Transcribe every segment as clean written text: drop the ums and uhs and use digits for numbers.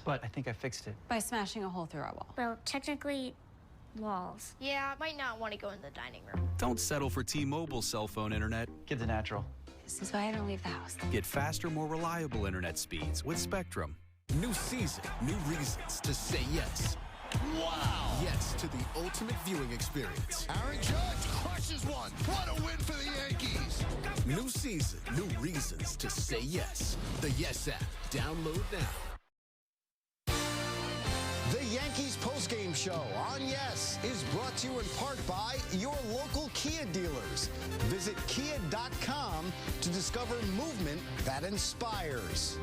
but I think I fixed it. By smashing a hole through our wall. Well, technically, walls. Yeah, I might not want to go in the dining room. Don't settle for T-Mobile cell phone internet. Get the natural. This is why I don't leave the house. Get faster, more reliable internet speeds with Spectrum. New season, new reasons to say yes. Wow! Yes to the ultimate viewing experience. Aaron Judge crushes one. What a win for the Yankees. New season, new reasons to say yes. The Yes app. Download now. The Yankees postgame show on Yes is brought to you in part by your local Kia dealers. Visit kia.com to discover movement that inspires.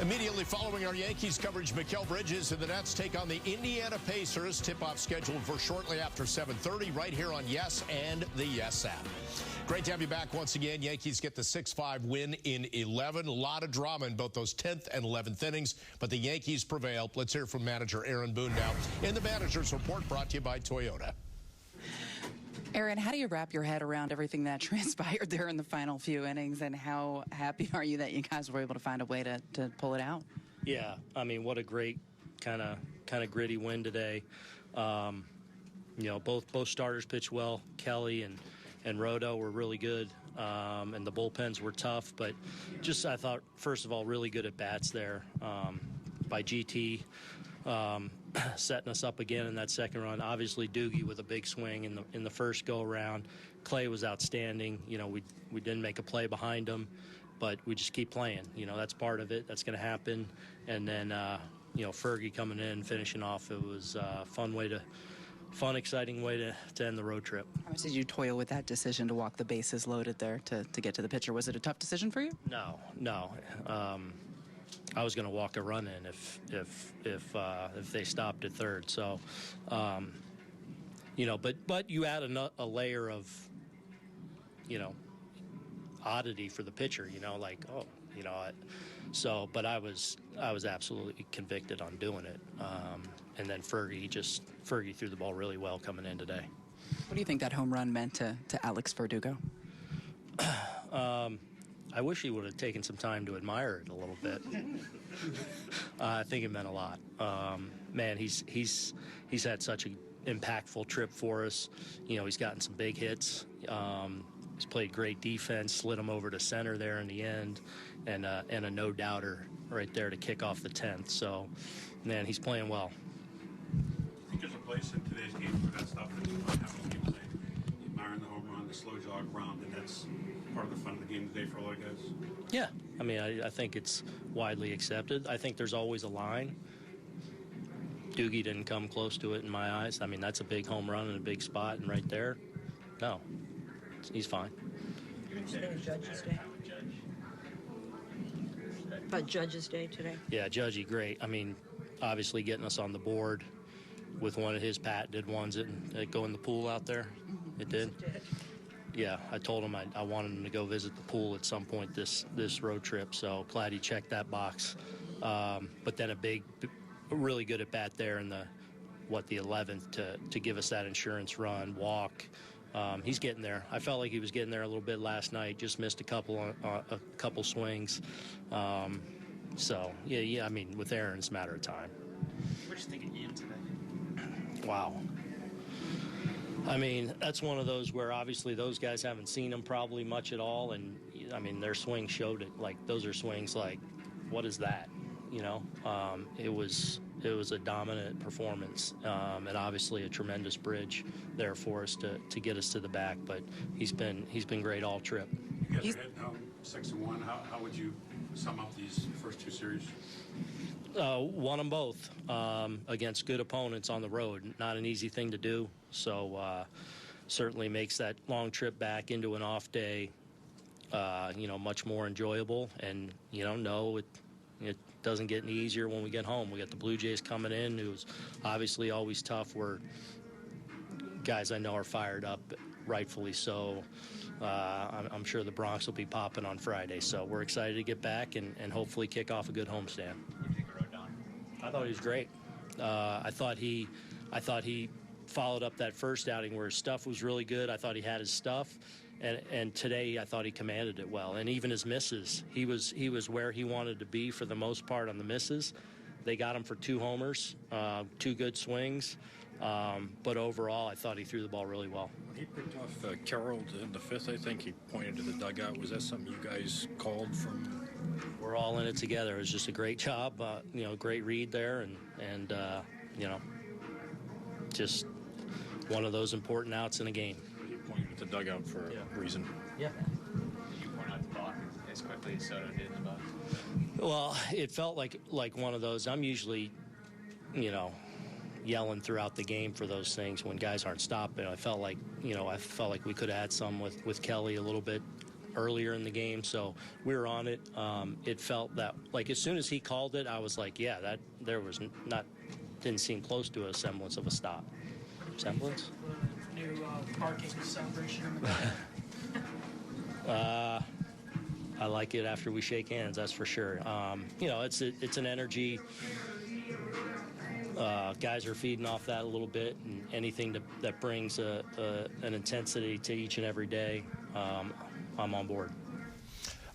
Immediately following our Yankees coverage, Mikal Bridges and the Nets take on the Indiana Pacers. Tip-off scheduled for shortly after 7:30 right here on Yes and the Yes app. Great to have you back once again. Yankees get the 6-5 win in 11. A lot of drama in both those 10th and 11th innings, but the Yankees prevail. Let's hear from manager Aaron Boone now in the manager's report brought to you by Toyota. Aaron, how do you wrap your head around everything that transpired there in the final few innings, and how happy are you that you guys were able to find a way to pull it out? Yeah, I mean, what a great kind of gritty win today. You know, both starters pitched well. Kelly and Rodo were really good, and the bullpens were tough. But just, I thought, first of all, really good at bats there by GT. Setting us up again in that second run. Obviously, Doogie with a big swing in the first go-around. Clay was outstanding. You know, we didn't make a play behind him, but we just keep playing. You know, that's part of it. That's going to happen. And then, you know, Fergie coming in, finishing off. It was a fun, exciting way to end the road trip. How much did you toil with that decision to walk the bases loaded there to get to the pitcher? Was it a tough decision for you? No. I was going to walk a run in if they stopped at third. So, you know, but you add a layer of, you know, oddity for the pitcher. You know, like, oh, you know, so. But I was absolutely convicted on doing it. And then Fergie threw the ball really well coming in today. What do you think that home run meant to Alex Verdugo? I wish he would have taken some time to admire it a little bit. I think it meant a lot. Man, he's had such an impactful trip for us. You know, he's gotten some big hits. He's played great defense, slid him over to center there in the end, and a no-doubter right there to kick off the 10th. So, man, he's playing well. I think there's a place in today's game for that stuff that you might have when people say admiring the home run, the slow jog round, and that's part of the fun of the game today for a lot of guys. Yeah, I mean, I think it's widely accepted. I think there's always a line. Doogie didn't come close to it in my eyes. I mean, that's a big home run and a big spot, and right there, no, he's fine. Judge's Day. About Judge's Day today. Yeah, Judgy, great. I mean, obviously getting us on the board with one of his patented ones that go in the pool out there. It did. Yeah, I told him I wanted him to go visit the pool at some point this road trip, so glad he checked that box. But then a really good at bat there in the 11th to give us that insurance run, walk. He's getting there. I felt like he was getting there a little bit last night, just missed a couple swings. So, yeah, I mean, with Aaron, it's a matter of time. What did you think of Ian today? Wow. I mean, that's one of those where obviously those guys haven't seen him probably much at all, and I mean their swing showed it. Like, those are swings like, what is that? You know, it was a dominant performance, and obviously a tremendous bridge there for us to get us to the back. But he's been great all trip. You guys are heading home 6-1. How would you sum up these first two series? Won them both against good opponents on the road. Not an easy thing to do. So certainly makes that long trip back into an off day, you know, much more enjoyable. And, you know, no, it doesn't get any easier when we get home. We got the Blue Jays coming in, who's obviously always tough. We're guys I know are fired up, rightfully so. I'm sure the Bronx will be popping on Friday. So we're excited to get back and hopefully kick off a good homestand. I thought he was great. I thought he followed up that first outing where his stuff was really good. I thought he had his stuff, And today I thought he commanded it well. And even his misses, he was where he wanted to be for the most part on the misses. They got him for 2 homers, 2 good swings. But overall, I thought he threw the ball really well. When he picked off Carroll in the 5th, I think he pointed to the dugout. Was that something you guys called from? We're all in it together. It was just a great job, great read there, and just one of those important outs in a game. He pointed at the dugout for a reason. Yeah. Did you point out the ball as quickly as Soto did in the box? Well, it felt like one of those. I'm usually, yelling throughout the game for those things when guys aren't stopping. I felt like we could have had some with Kelly a little bit earlier in the game, so we were on it. It felt that, like, as soon as he called it, I was like, yeah, that there was didn't seem close to a semblance of a stop. Semblance? New parking celebration in the back. I like it after we shake hands, that's for sure. It's an energy. Guys are feeding off that a little bit, and anything that brings an intensity to each and every day, I'm on board.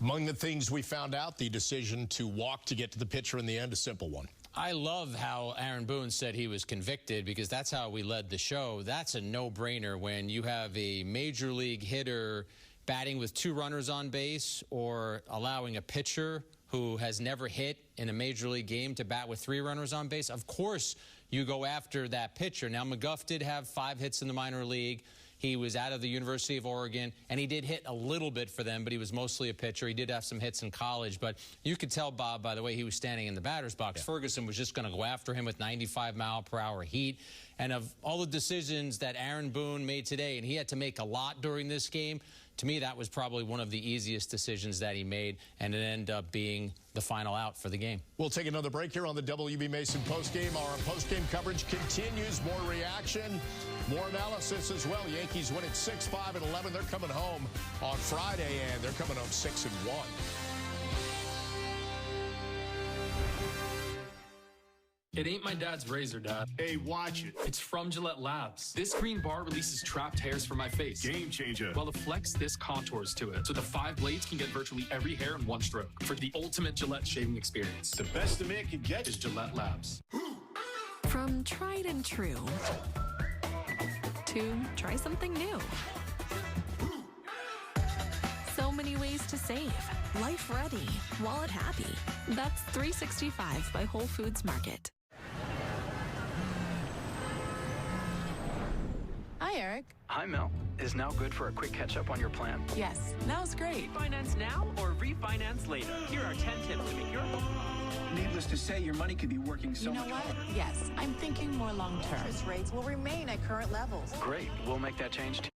Among the things we found out, the decision to walk to get to the pitcher in the end, a simple one. I love how Aaron Boone said he was convicted, because that's how we led the show. That's a no-brainer when you have a major league hitter batting with 2 runners on base, or allowing a pitcher who has never hit in a major league game to bat with 3 runners on base. Of course you go after that pitcher. Now, McGough did have 5 hits in the minor league. He was out of the University of Oregon, and he did hit a little bit for them, but he was mostly a pitcher. He did have some hits in college, but you could tell, Bob, by the way he was standing in the batter's box, Ferguson was just going to go after him with 95-mile-per-hour heat. And of all the decisions that Aaron Boone made today, and he had to make a lot during this game, to me, that was probably one of the easiest decisions that he made, and it ended up being the final out for the game. We'll take another break here on the WB Mason postgame. Our postgame coverage continues. More reaction, more analysis as well. Yankees win at 6-5 and 11. They're coming home on Friday, and they're coming home 6-1. It ain't my dad's razor, Dad. Hey, watch it. It's from Gillette Labs. This green bar releases trapped hairs from my face. Game changer. While the Flex Disc contours to it, so the 5 blades can get virtually every hair in one stroke. For the ultimate Gillette shaving experience. The best a man can get is Gillette Labs. From tried and true to try something new. So many ways to save. Life ready, wallet happy. That's 365 by Whole Foods Market. Hi, Eric. Hi, Mel. Is now good for a quick catch-up on your plan? Yes, now's great. Refinance now or refinance later? Here are 10 tips to make your... Needless to say, your money could be working so much harder. Yes, I'm thinking more long-term. Interest rates will remain at current levels. Great. We'll make that change, too.